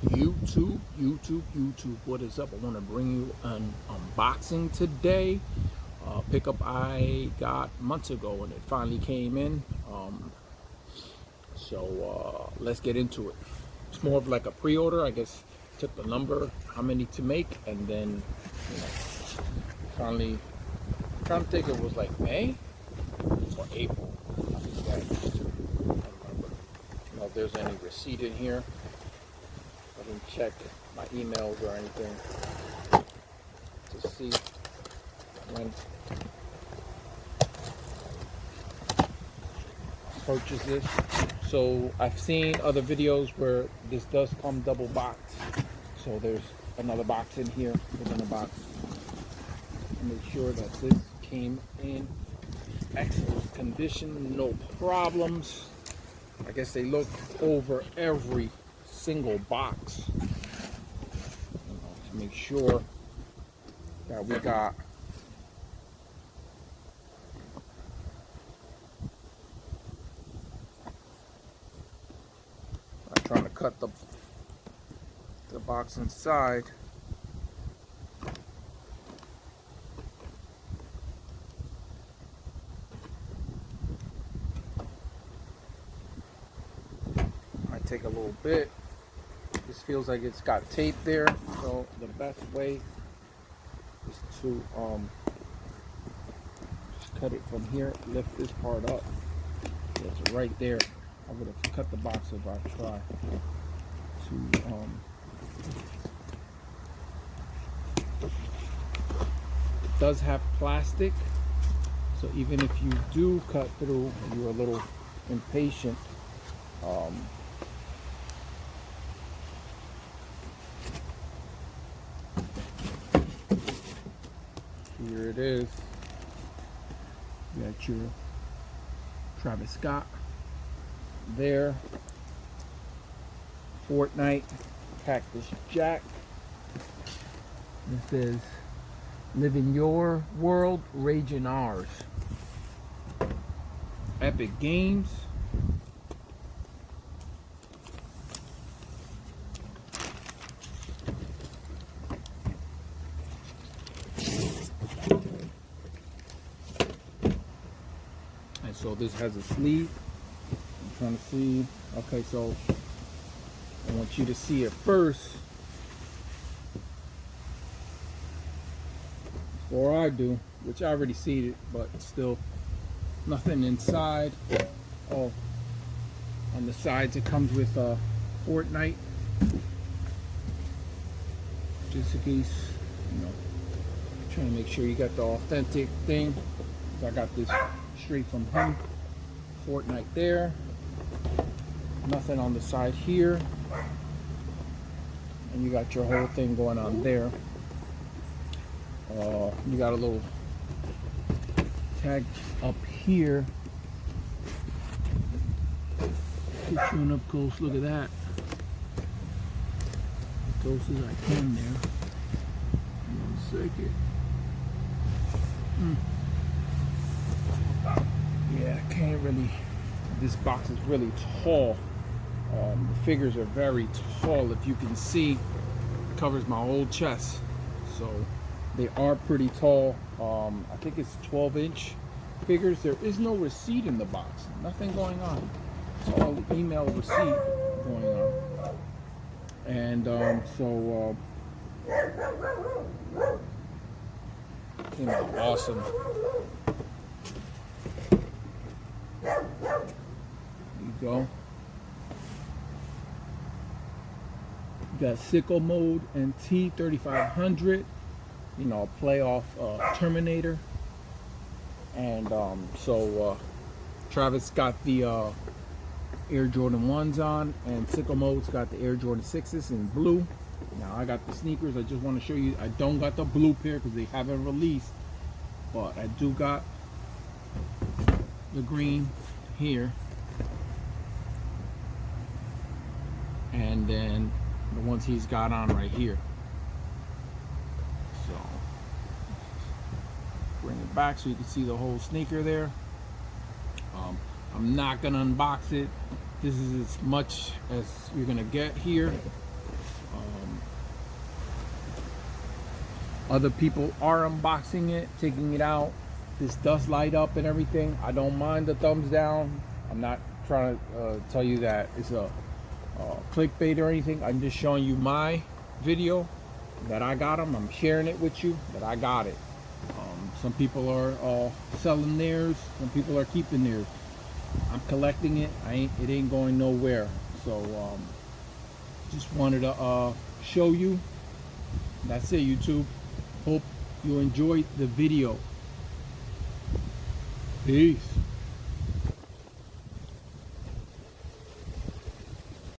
YouTube, what is up? I want to bring you an unboxing today. Pickup I got months ago and it finally came in. Let's get into it. It's more of like a pre-order. I guess took the number, how many to make, and then finally, I'm trying to think, it was like May or April. I forget. I don't remember. If there's any receipt in here. I didn't check my emails or anything to see when I purchased this. So I've seen other videos where this does come double boxed. So there's another box in here within a box. I made sure that this came in excellent condition, no problems. I guess they looked over every single box to make sure that we got I'm trying to cut the box inside. Might take a little bit. This feels like it's got tape there, so the best way is to just cut it from here, lift this part up. It's right there. I would have cut the box if I tried to it does have plastic, so even if you do cut through and you're a little impatient, here it is. You got your Travis Scott there, Fortnite, Cactus Jack. This is Live in Your World, Rage in Ours. Epic Games. And so this has a sleeve. I'm trying to see. Okay, so I want you to see it first before I do, which I already see it, but still nothing inside. Oh, on the sides it comes with Fortnite, just in case, trying to make sure you got the authentic thing. I got this straight from him. Fortnite there. Nothing on the side here, and you got your whole thing going on there. You got a little tag up here. Just showing up close. Look at that. As close as I can there. 1 second. Yeah, I can't really. This box is really tall. The figures are very tall. If you can see, it covers my whole chest. So they are pretty tall. I think it's 12-inch figures. There is no receipt in the box. Nothing going on. It's all email receipt going on. And awesome. There you go. You got sickle mode and T3500. Play off Terminator. And Travis got the Air Jordan 1s on, and sickle mode's got the Air Jordan 6s in blue. Now I got the sneakers. I just want to show you. I don't got the blue pair because they haven't released, but I do got the green here, and then the ones he's got on right here. So bring it back so you can see the whole sneaker there. I'm not gonna unbox it. This is as much as you're gonna get here. Other people are unboxing it, taking it out. This does light up and everything. I don't mind the thumbs down. I'm not trying to tell you that it's a clickbait or anything. I'm just showing you my video that I got them. I'm sharing it with you that I got it. Some people are selling theirs. Some people are keeping theirs. I'm collecting it. It ain't going nowhere. So just wanted to show you. That's it, YouTube. Hope you enjoyed the video. Peace.